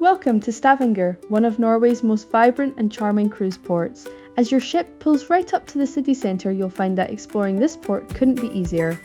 Welcome to Stavanger, one of Norway's most vibrant and charming cruise ports. As your ship pulls right up to the city centre, you'll find that exploring this port couldn't be easier.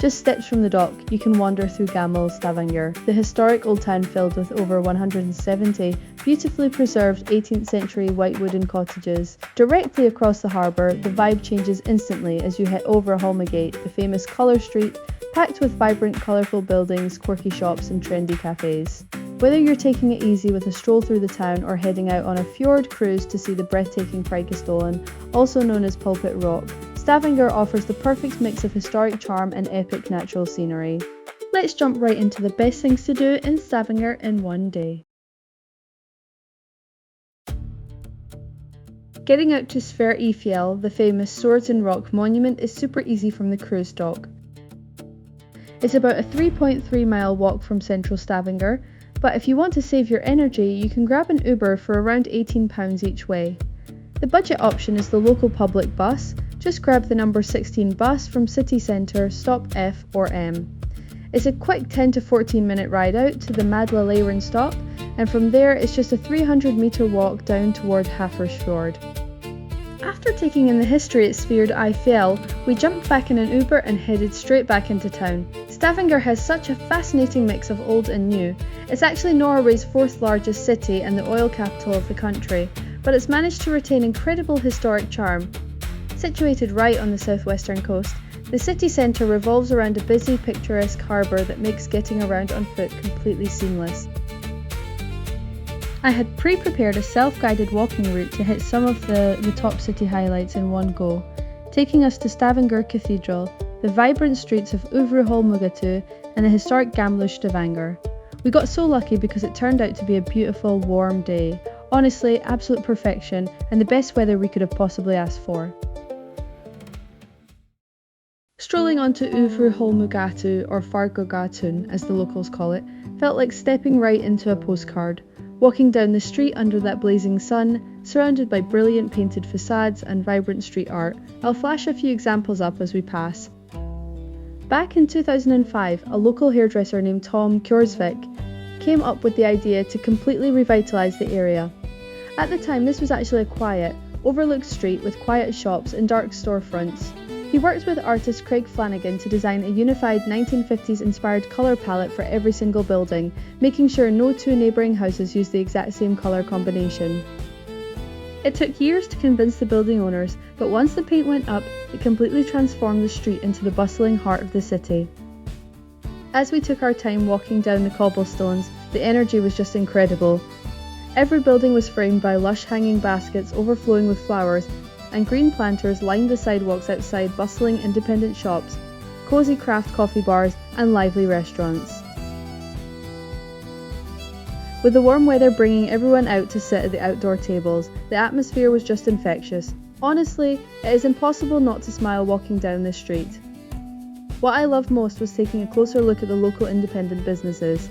Just steps from the dock, you can wander through Gamle Stavanger, the historic old town filled with over 170 beautifully preserved 18th century white wooden cottages. Directly across the harbour, the vibe changes instantly as you hit Øvre Holmegate, the famous colour street, packed with vibrant, colourful buildings, quirky shops and trendy cafes. Whether you're taking it easy with a stroll through the town or heading out on a fjord cruise to see the breathtaking Fargegaten, also known as Pulpit Rock, Stavanger offers the perfect mix of historic charm and epic natural scenery. Let's jump right into the best things to do in Stavanger in one day. Getting out to Sverd Fjell, the famous Swords and Rock monument, is super easy from the cruise dock. It's about a 3.3 mile walk from central Stavanger, but if you want to save your energy, you can grab an Uber for around £18 each way. The budget option is the local public bus. Just grab the number 16 bus from city centre, stop F or M. It's a quick 10 to 14 minute ride out to the Gamle Stavanger stop, and from there it's just a 300 metre walk down toward Fjord. After taking in the history at Sverd Fjell, we jumped back in an Uber and headed straight back into town. Stavanger has such a fascinating mix of old and new. It's actually Norway's fourth largest city and the oil capital of the country, but it's managed to retain incredible historic charm. Situated right on the southwestern coast, the city centre revolves around a busy, picturesque harbour that makes getting around on foot completely seamless. I had pre-prepared a self-guided walking route to hit some of the top city highlights in one go, taking us to Stavanger Cathedral, the vibrant streets of Øvre Holmegate and the historic Gamle Stavanger. We got so lucky because it turned out to be a beautiful, warm day. Honestly, absolute perfection and the best weather we could have possibly asked for. Strolling onto Øvre Holmegate, or Fargegaten as the locals call it, felt like stepping right into a postcard. Walking down the street under that blazing sun, surrounded by brilliant painted facades and vibrant street art. I'll flash a few examples up as we pass. Back in 2005, a local hairdresser named Tom Kjorsvik came up with the idea to completely revitalise the area. At the time, this was actually a quiet, overlooked street with quiet shops and dark storefronts. He worked with artist Craig Flanagan to design a unified 1950s inspired colour palette for every single building, making sure no two neighbouring houses used the exact same colour combination. It took years to convince the building owners, but once the paint went up, it completely transformed the street into the bustling heart of the city. As we took our time walking down the cobblestones, the energy was just incredible. Every building was framed by lush hanging baskets overflowing with flowers, and green planters lined the sidewalks outside bustling independent shops, cosy craft coffee bars and lively restaurants. With the warm weather bringing everyone out to sit at the outdoor tables, the atmosphere was just infectious. Honestly, it is impossible not to smile walking down this street. What I loved most was taking a closer look at the local independent businesses.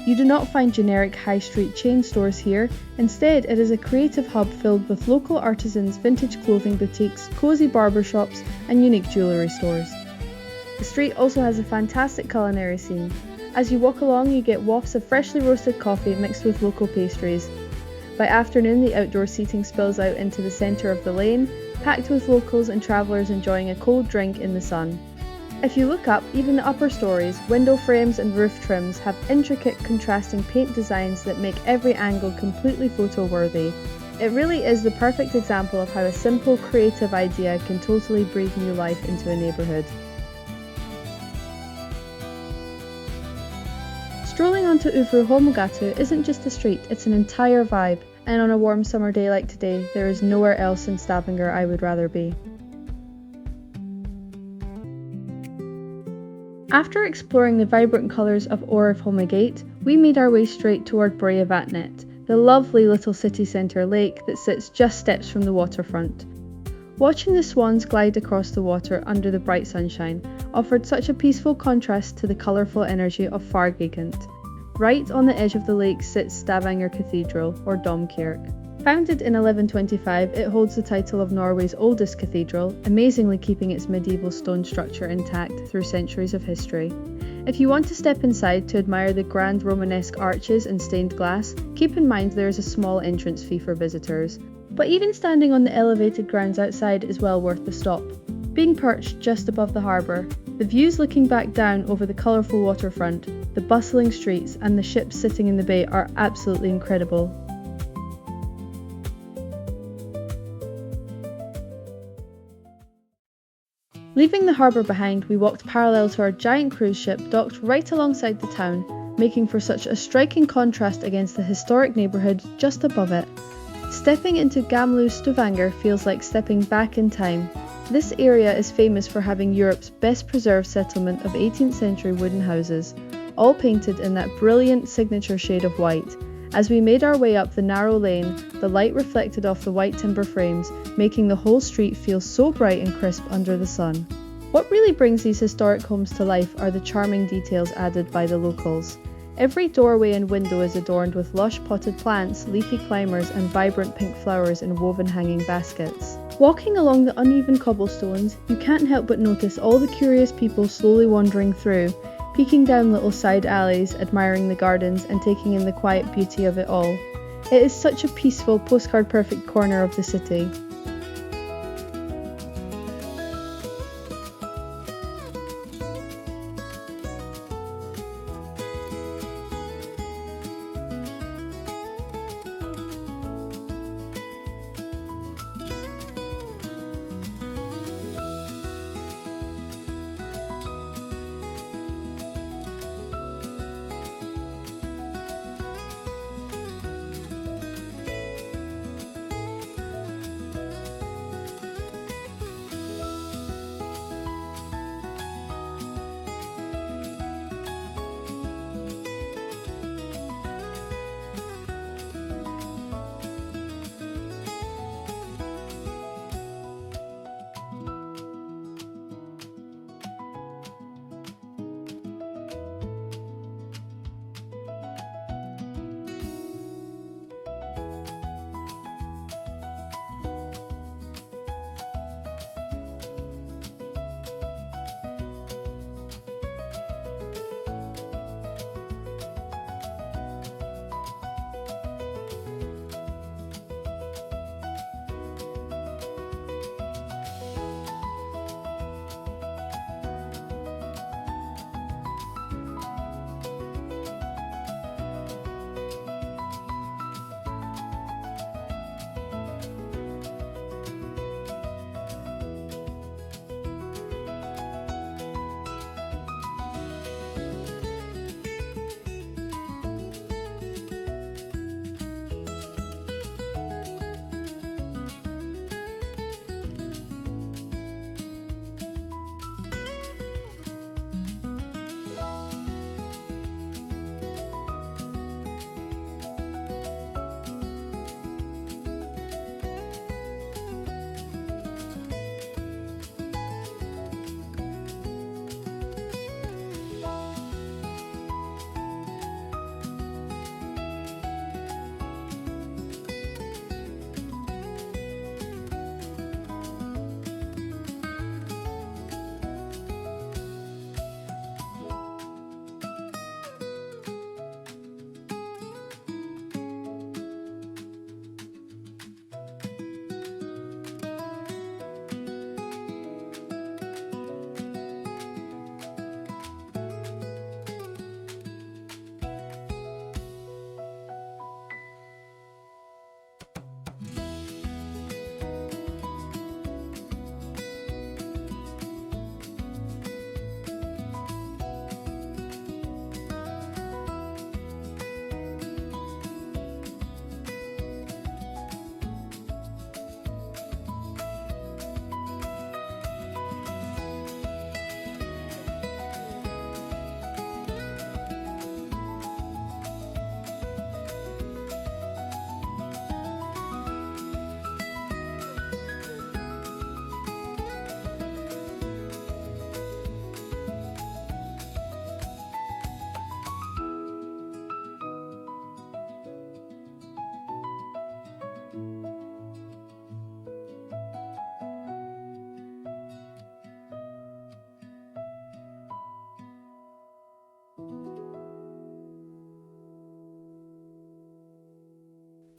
You do not find generic high street chain stores here. Instead, it is a creative hub filled with local artisans, vintage clothing boutiques, cozy barbershops and unique jewellery stores. The street also has a fantastic culinary scene. As you walk along, you get wafts of freshly roasted coffee mixed with local pastries. By afternoon, the outdoor seating spills out into the centre of the lane, packed with locals and travellers enjoying a cold drink in the sun. If you look up, even the upper stories, window frames and roof trims have intricate contrasting paint designs that make every angle completely photo-worthy. It really is the perfect example of how a simple, creative idea can totally breathe new life into a neighbourhood. Strolling onto Øvre Holmegate isn't just a street, it's an entire vibe, and on a warm summer day like today, there is nowhere else in Stavanger I would rather be. After exploring the vibrant colours of Øvre Holmegate, we made our way straight toward Breiavatnet, the lovely little city centre lake that sits just steps from the waterfront. Watching the swans glide across the water under the bright sunshine offered such a peaceful contrast to the colourful energy of Fargegaten. Right on the edge of the lake sits Stavanger Cathedral, or Domkirke. Founded in 1125, it holds the title of Norway's oldest cathedral, amazingly keeping its medieval stone structure intact through centuries of history. If you want to step inside to admire the grand Romanesque arches and stained glass, keep in mind there is a small entrance fee for visitors. But even standing on the elevated grounds outside is well worth the stop. Being perched just above the harbour, the views looking back down over the colourful waterfront, the bustling streets and the ships sitting in the bay are absolutely incredible. Leaving the harbour behind, we walked parallel to our giant cruise ship docked right alongside the town, making for such a striking contrast against the historic neighbourhood just above it. Stepping into Gamle Stavanger feels like stepping back in time. This area is famous for having Europe's best preserved settlement of 18th century wooden houses, all painted in that brilliant signature shade of white. As we made our way up the narrow lane, the light reflected off the white timber frames, making the whole street feel so bright and crisp under the sun. What really brings these historic homes to life are the charming details added by the locals. Every doorway and window is adorned with lush potted plants, leafy climbers and vibrant pink flowers in woven hanging baskets. Walking along the uneven cobblestones, you can't help but notice all the curious people slowly wandering through, peeking down little side alleys, admiring the gardens and taking in the quiet beauty of it all. It is such a peaceful, postcard-perfect corner of the city.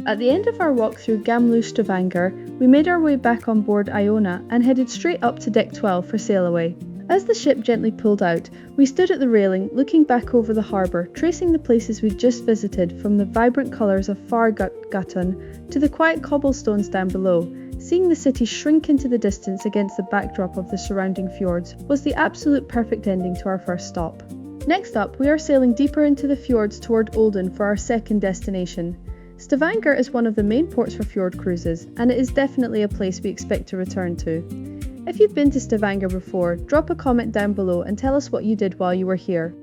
At the end of our walk through Gamle Stavanger, we made our way back on board Iona and headed straight up to deck 12 for sail away. As the ship gently pulled out, we stood at the railing, looking back over the harbour, tracing the places we'd just visited, from the vibrant colours of Fargegaten to the quiet cobblestones down below. Seeing the city shrink into the distance against the backdrop of the surrounding fjords was the absolute perfect ending to our first stop. Next up, we are sailing deeper into the fjords toward Olden for our second destination. Stavanger is one of the main ports for fjord cruises, and it is definitely a place we expect to return to. If you've been to Stavanger before, drop a comment down below and tell us what you did while you were here.